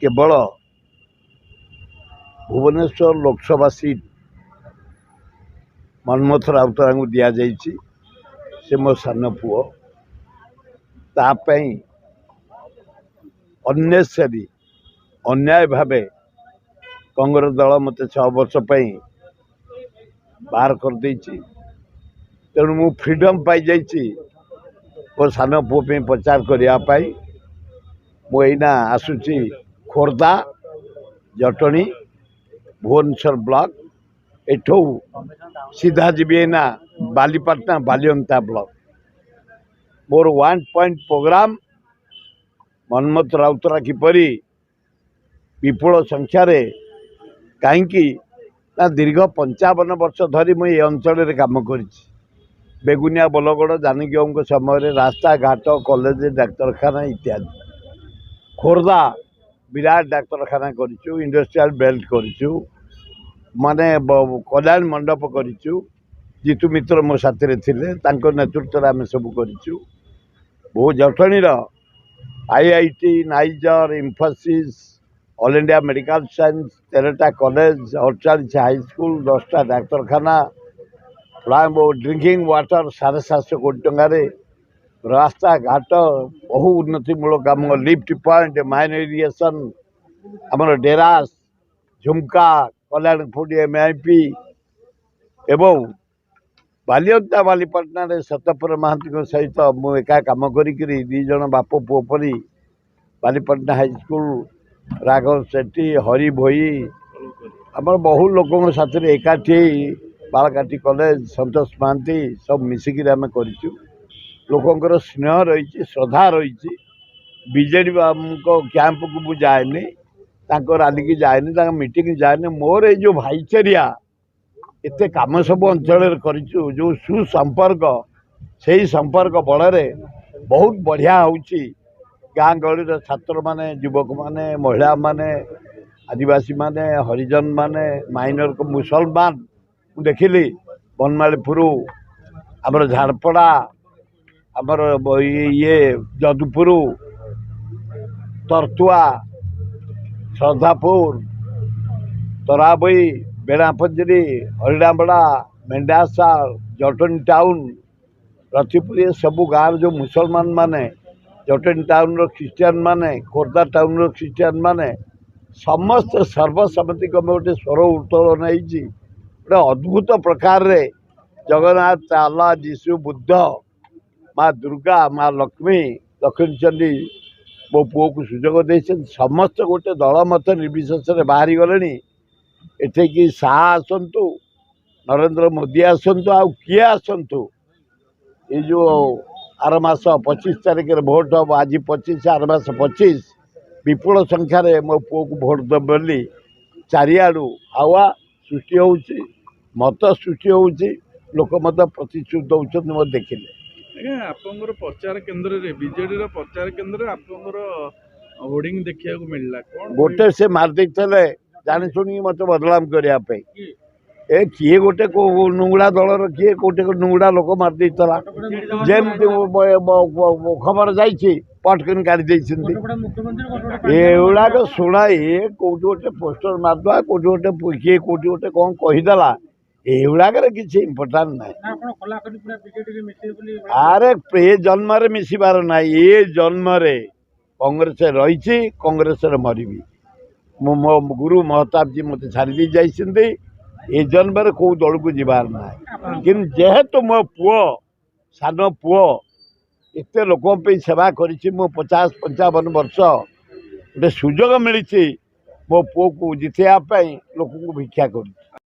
केवल भुवनेश्वर लोकसभा सीट मनमोहन राउतरा को दि जाइए से मो सान पुओ तापाई अनेसरी अन्याय भावे कांग्रेस दल मत 6 वर्ष बाहर कर देछि तेणु मु फ्रीडम पाई जाइछि मो सान पुओ पे प्रचार करने मुना आसुची खोर्धा जटणी भुवनेश्वर ब्लॉक एठू सीधा जीवी ना बालीपाटना बालियंता ब्लॉक मोर 1 पॉइंट प्रोग्राम मनमोहन राउतरा किपरि विपुल संख्यार कहीं दीर्घ 55 वर्ष धरी मुझे अंचल काम कर बेगुनिया बलगड़ जानकी समय रास्ता घाट कॉलेज डाक्तरखाना इत्यादि खोर्धा विराट डाक्तरखाना करूँ इंडस्ट्रियल बेल्ट करूँ माने कल्याण मंडप करूँ जीतू मित्र मो साथी थे नेतृत्व आम सब करूँ बहु जटणी IIT NISER Infosys all India medical science 13टा कॉलेज 48 हाईस्कूल 10टा डाक्तरखाना ड्रिंकिंग वाटर 750 कोटी टंकार रास्ता घाट बहु उन्नतिमूलक काम लिफ्ट पॉइंट माइन इरिगेशन आमर डेरास झुमका कल्याण फूड एमआईपी एवं बालियंता बालीपाटना सतपर महांती सहित मु एका कम करी 2 जन बाप पुओ परी बालीपाटना हाईस्कूल राघव सेठी हरि भोई आम बहु लोक साथ एकाठी बालकाठी कॉलेज संतोष महांती सब मिसिक आम कर लोकंर स्नेह रही श्रद्धा रही बीजेडी कैंप को मुझे जाएनि रैली की जाएनि मीटिंग जाएनि मोर ये भाईचारिया एत कम सब अंचल कर जो सुसंपर्क से ही संपर्क बल बहुत बढ़िया होची गाँ गहली छात्र माने युवक माने महिला माने आदिवासी माने हरिजन माने माइनर को मुसलमान देखिली बनमालीपुर आमर झारपड़ा आमर ये जदुपुर तरतुआ श्रद्धापुर तराबई बेड़ापंजरी हरिडाबड़ा मेंढासाल जटनी टाउन रथिपुर ये सब गाँव जो मुसलमान माने जटनी टाउन ख्रीस्टियान माने खोर्धा टाउन ख्रीस्टियान माने समस्त सर्वसम्मति क्रमे गोटे स्वर उत्तोलन होती गोटे अद्भुत प्रकार रे जगन्नाथ अल्लाह जीशु बुद्ध माँ दुर्गा माँ लक्ष्मी दक्षिणचंडी मो पुओ को सुजोग दे समस्त गोटे दल मत निर्विशेष बाहरी गले एठे कि शाह आसतु नरेंद्र मोदी आसतु आ किए आसतु ये जो आर मास 25 तारिख भोट हम आज 25 आर मास 25 विपुल संख्यार मो पुओ को भोट दे बोली चारिआडू हावा सृष्टि हो मत सृष्टि हो लोक मत प्रतिश्रुति दौरान मत देखिले आज्ञा आपंकर प्रचार केन्द्र रे बीजेडी प्रचार केन्द्र आपंकर होर्डिंग देखा मिलला गोटे से मारदे जानी शुणी मत बदलाम करने ए किए गोटे नुंगड़ा दलर किए गोटे नुंगड़ा लोक मारदे जमती खबर जाइए पटकन काढ़ी एगुड़ाक शुणा ये कौट गोटे पोस्टर मारदा कौट गोटे किए कौट गोटे कौन कहीदेला एगुड़ाक किसी इम्पोर्टाट ना अरे ये जन्म मिसबार ना ये जन्म कांग्रेस रही कांग्रेस मरबी मो गुरु महताब जी मत छाड़ी जाइए ये जन्म कौ दल को जीवार ना कि जेहेतु मो पुओ सान पुओ एत लोक सेवा कर 50-55 वर्ष गोटे सुजोग मिली मो पुओ को जितेवाई लोक भिक्षा कर